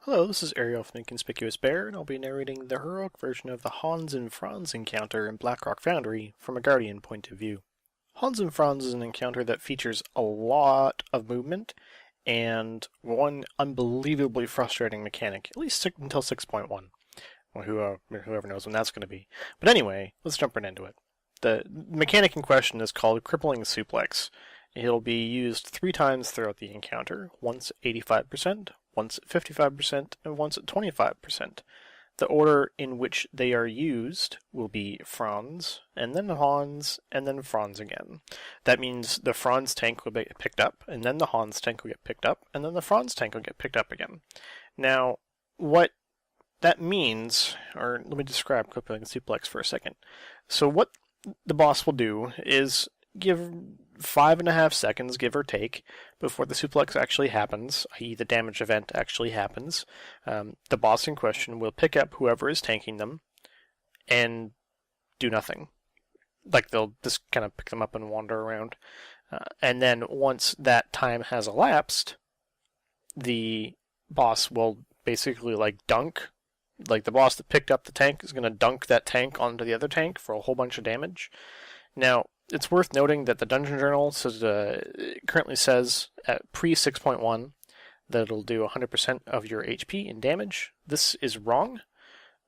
Hello, this is Arielle from Inconspicuous Bear, and I'll be narrating the heroic version of the Hans and Franz encounter in Blackrock Foundry from a Guardian point of view. Hans and Franz is an encounter that features a lot of movement and one unbelievably frustrating mechanic, at least until 6.1. Well, whoever knows when that's going to be. But anyway, let's jump right into it. The mechanic in question is called Crippling Suplex. It'll be used 3 times throughout the encounter, once at 85%, once at 55%, and once at 25%. The order in which they are used will be Franz, and then Hans, and then Franz again. That means the Franz tank will get picked up, and then the Hans tank will get picked up, and then the Franz tank will get picked up again. Now, what that means, or let me describe Crippling Suplex for a second. So what the boss will do is give 5.5 seconds, give or take, before the suplex actually happens, i.e. the damage event actually happens. The boss in question will pick up whoever is tanking them and do nothing. Like they'll just kind of pick them up and wander around. And then once that time has elapsed, the boss will basically dunk. Like the boss that picked up the tank is going to dunk that tank onto the other tank for a whole bunch of damage. Now, it's worth noting that the Dungeon Journal currently says at pre-6.1 that it'll do 100% of your HP in damage. This is wrong,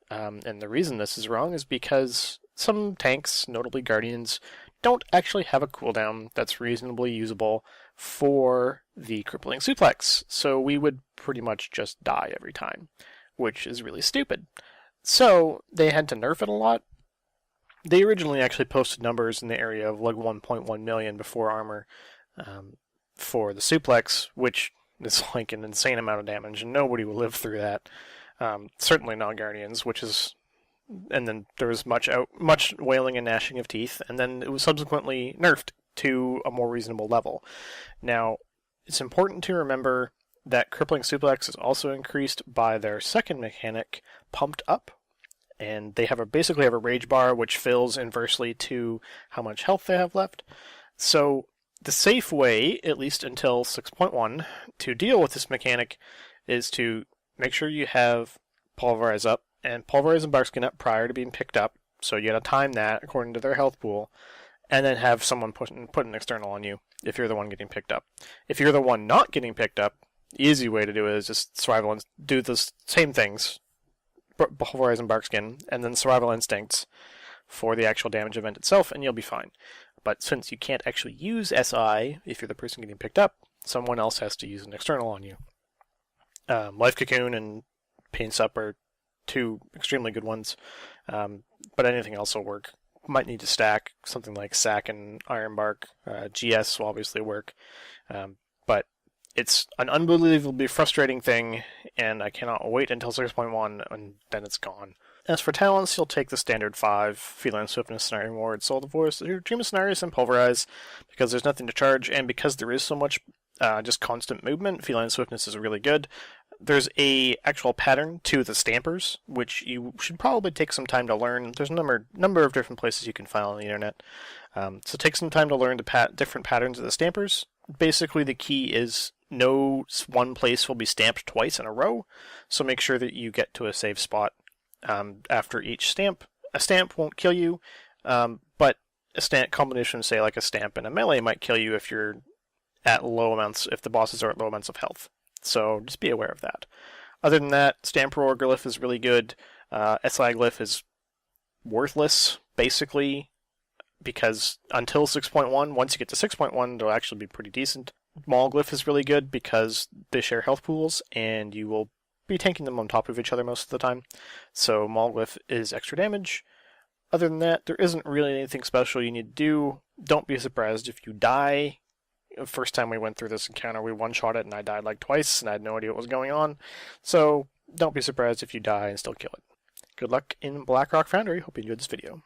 and the reason this is wrong is because some tanks, notably Guardians, don't actually have a cooldown that's reasonably usable for the Crippling Suplex, so we would pretty much just die every time, which is really stupid. So they had to nerf it a lot. They originally actually posted numbers in the area of 1.1 million before armor for the suplex, which is an insane amount of damage, and nobody will live through that. Certainly not Guardians, and then there was much wailing and gnashing of teeth, and then it was subsequently nerfed to a more reasonable level. Now, it's important to remember that Crippling Suplex is also increased by their second mechanic, Pumped Up. And they basically have a rage bar which fills inversely to how much health they have left. So the safe way, at least until 6.1, to deal with this mechanic is to make sure you have Pulverize up and Pulverize and Barkskin up prior to being picked up. So you gotta time that according to their health pool, and then have someone put an external on you if you're the one getting picked up. If you're the one not getting picked up, the easy way to do it is just survival and do the same things. Pulverize and Barkskin, and then Survival Instincts for the actual damage event itself, and you'll be fine. But since you can't actually use SI if you're the person getting picked up, someone else has to use an external on you. Life Cocoon and Pain Sup are 2 extremely good ones, but anything else will work. Might need to stack something like Sack and Ironbark. GS will obviously work, but it's an unbelievably frustrating thing, and I cannot wait until 6.1, and then it's gone. As for talents, you'll take the standard 5 Feline Swiftness, Scenario Ward, Soul of Force, Dream of Scenarios, and Pulverize, because there's nothing to charge, and because there is so much just constant movement, Feline Swiftness is really good. There's a actual pattern to the Stampers, which you should probably take some time to learn. There's a number of different places you can find on the internet. So take some time to learn the different patterns of the Stampers. Basically, the key is no one place will be stamped twice in a row, so make sure that you get to a safe spot after each stamp. A stamp won't kill you, but a stamp combination, say like a stamp and a melee, might kill you if you're at low amounts, if the bosses are at low amounts of health. So just be aware of that. Other than that, Stamp Roar Glyph is really good. SI Glyph is worthless, basically, because until 6.1, once you get to 6.1, they'll actually be pretty decent. Maul Glyph is really good because they share health pools, and you will be tanking them on top of each other most of the time. So Maul Glyph is extra damage. Other than that, there isn't really anything special you need to do. Don't be surprised if you die. The first time we went through this encounter, we one-shot it, and I died twice, and I had no idea what was going on. So don't be surprised if you die and still kill it. Good luck in Blackrock Foundry. Hope you enjoyed this video.